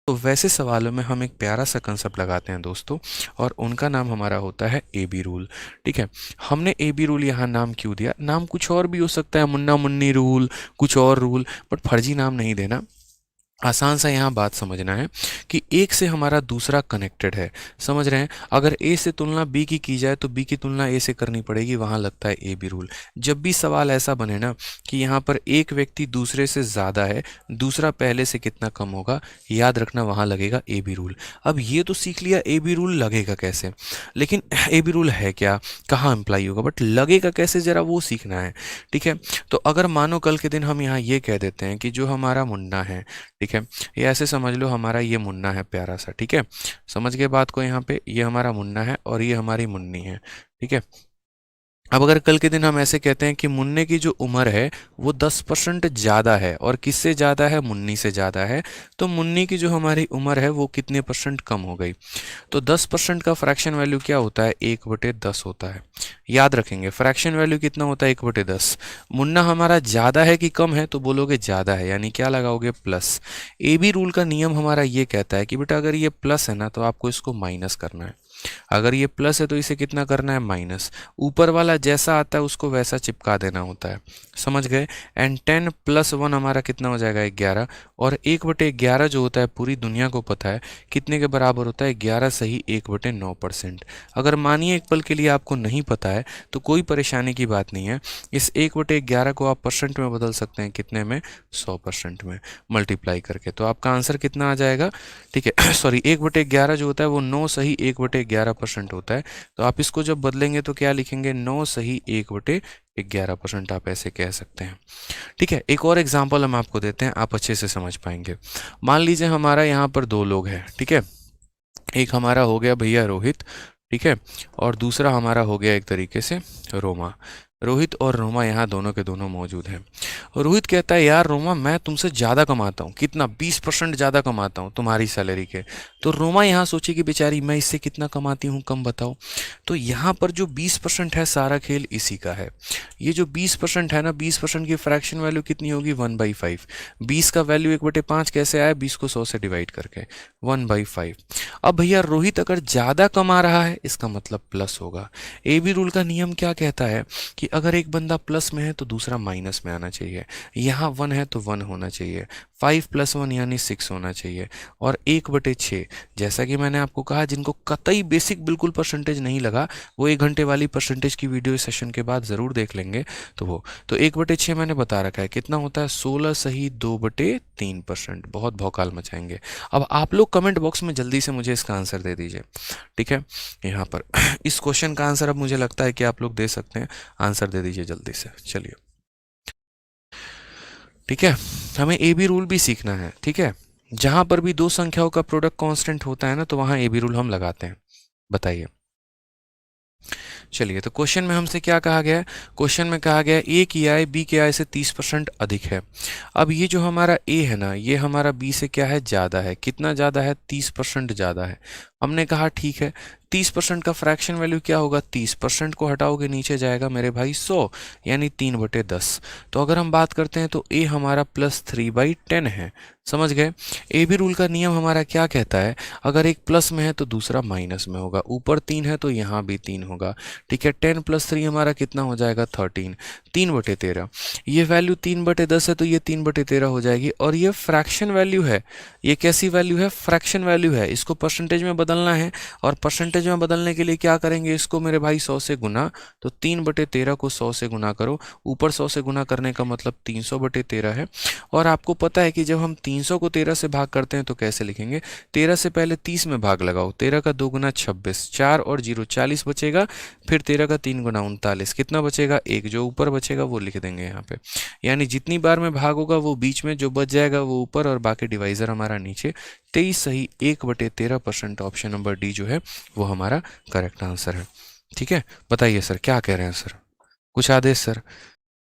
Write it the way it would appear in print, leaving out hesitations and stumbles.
तो वैसे सवालों में हम एक प्यारा सा कंसेप्ट लगाते हैं दोस्तों, और उनका नाम हमारा होता है ए बी रूल। ठीक है, हमने ए बी रूल यहाँ नाम क्यों दिया? नाम कुछ और भी हो सकता है, मुन्ना मुन्नी रूल, कुछ और रूल, बट फर्जी नाम नहीं देना। आसान सा यहाँ बात समझना है कि एक से हमारा दूसरा कनेक्टेड है, समझ रहे हैं? अगर ए से तुलना बी की जाए तो बी की तुलना ए से करनी पड़ेगी, वहाँ लगता है ए बी रूल। जब भी सवाल ऐसा बने ना कि यहाँ पर एक व्यक्ति दूसरे से ज़्यादा है, दूसरा पहले से कितना कम होगा, याद रखना वहाँ लगेगा ए बी रूल। अब ये तो सीख लिया ए बी रूल लगेगा कैसे, लेकिन ए बी रूल है क्या, कहाँ अप्लाई होगा, बट लगेगा कैसे, ज़रा वो सीखना है। ठीक है, तो अगर मानो कल के दिन हम यहाँ ये कह देते हैं कि जो हमारा मुन्ना है, ठीक है, ये ऐसे समझ लो हमारा ये मुन्ना है प्यारा सा। ठीक है, समझ गए बात को? यहाँ पे ये हमारा मुन्ना है और ये हमारी मुन्नी है। ठीक है, अब अगर कल के दिन हम ऐसे कहते हैं कि मुन्ने की जो उम्र है वो 10% ज़्यादा है, और किससे ज़्यादा है? मुन्नी से ज़्यादा है, तो मुन्नी की जो हमारी उम्र है वो कितने परसेंट कम हो गई? तो 10% का फ्रैक्शन वैल्यू क्या होता है? 1/10 होता है। याद रखेंगे फ्रैक्शन वैल्यू कितना होता है? 1/10। मुन्ना हमारा ज़्यादा है कि कम है? तो बोलोगे ज़्यादा है, यानी क्या लगाओगे? प्लस। ए बी रूल का नियम हमारा ये कहता है कि बेटा अगर ये प्लस है ना तो आपको इसको माइनस करना है, अगर ये प्लस है तो इसे कितना करना है? माइनस। ऊपर वाला जैसा आता है उसको वैसा चिपका देना होता है, समझ गए? एंड 10 + 1 हमारा कितना हो जाएगा? 11। और 1/11 जो होता है पूरी दुनिया को पता है कितने के बराबर होता है? 11 सही 1/9%। अगर मानिए एक पल के लिए आपको नहीं पता है तो कोई परेशानी की बात नहीं है, इस 1/11 को आप परसेंट में बदल सकते हैं, कितने में? 100% में मल्टीप्लाई करके। तो आपका आंसर कितना आ जाएगा? ठीक है सॉरी, 1/11 जो होता है वो 9 सही 1/11% होता है। तो आप इसको जब बदलेंगे तो क्या लिखेंगे? 9 सही 1/11%, आप ऐसे कह सकते हैं। ठीक है, एक और एग्जांपल हम आपको देते हैं, आप अच्छे से समझ पाएंगे। मान लीजिए हमारा यहाँ पर दो लोग हैं, ठीक है, एक हमारा हो गया भैया रोहित, ठीक है, और दूसरा हमारा हो गया एक तरीके से रोमा। रोहित और रोमा यहाँ दोनों के दोनों मौजूद हैं। रोहित कहता है यार रोमा मैं तुमसे ज़्यादा कमाता हूँ, कितना? 20% ज़्यादा कमाता हूँ तुम्हारी सैलरी के। तो रोमा यहाँ सोची कि बेचारी मैं इससे कितना कमाती हूँ, कम बताओ। तो यहाँ पर जो 20% है सारा खेल इसी का है। ये जो 20% है ना, 20% की फ्रैक्शन वैल्यू कितनी होगी? 1/5। 20 का वैल्यू 1/5 कैसे आया? 20 को 100 से डिवाइड करके, 1/5। अब भैया रोहित अगर ज़्यादा कमा रहा है इसका मतलब प्लस होगा। ए बी रूल का नियम क्या कहता है कि अगर एक बंदा प्लस में है तो दूसरा माइनस में आना चाहिए। यहाँ 1 है तो 1 होना चाहिए, 5 + 1 यानी 6 होना चाहिए, और 1/6 जैसा कि मैंने आपको कहा, जिनको कतई बेसिक बिल्कुल परसेंटेज नहीं लगा वो 1 घंटे वाली परसेंटेज की वीडियो सेशन के बाद ज़रूर देख लेंगे। तो वो तो 1/6 मैंने बता रखा है कितना होता है? 16 सही 2/3%। बहुत भौकाल मचाएंगे। अब आप लोग कमेंट बॉक्स में जल्दी से मुझे इसका आंसर दे दीजिए। ठीक है, यहाँ पर इस क्वेश्चन का आंसर अब मुझे लगता है कि आप लोग दे सकते हैं, आंसर दे दीजिए जल्दी से। चलिए, ठीक है, हमें ए बी रूल भी सीखना है। ठीक है, जहां पर भी दो संख्याओं का प्रोडक्ट कांस्टेंट होता है ना तो वहां ए बी रूल हम लगाते हैं। बताइए। चलिए, तो क्वेश्चन में हमसे क्या कहा गया है? क्वेश्चन में कहा गया है ए की आय बी के आय से 30% अधिक है। अब ये जो हमारा ए है ना, ये हमारा बी से क्या है? ज़्यादा है। कितना ज़्यादा है? 30% ज़्यादा है। हमने कहा ठीक है, 30% का फ्रैक्शन वैल्यू क्या होगा? 30% को हटाओगे नीचे जाएगा मेरे भाई 100, यानी 3/10। तो अगर हम बात करते हैं तो ए हमारा +3/10 है। समझ गए? ए बी रूल का नियम हमारा क्या कहता है? अगर एक प्लस में है तो दूसरा माइनस में होगा, ऊपर 3 है तो यहाँ भी 3 होगा। ठीक है, 10 + 3 हमारा कितना हो जाएगा? 13, 3/13। ये वैल्यू 3/10 है तो ये 3/13 हो जाएगी, और ये फ्रैक्शन वैल्यू है। ये कैसी वैल्यू है? फ्रैक्शन वैल्यू है। इसको परसेंटेज में बदलना है, और परसेंटेज में बदलने के लिए क्या करेंगे? इसको मेरे भाई 100 से गुना। तो 3/13 को 100 से गुना करो, ऊपर 100 से गुना करने का मतलब 300/13 है। और आपको पता है कि जब हम 300 को 13 से भाग करते हैं तो कैसे लिखेंगे? 13 से पहले 30 में भाग लगाओ, 13 का 2 गुना 26, 4 और 0 40 बचेगा, फिर 13 का 3 गुना 39, कितना बचेगा? 1। जो ऊपर बचेगा वो लिख देंगे यहाँ पे, यानी जितनी बार में भाग होगा वो बीच में, जो बच जाएगा वो ऊपर, और बाकी डिवाइजर हमारा नीचे। 23 सही 1/13%, ऑप्शन नंबर डी जो है वो हमारा करेक्ट आंसर है। ठीक है, बताइए सर क्या कह रहे हैं सर, कुछ आदेश सर?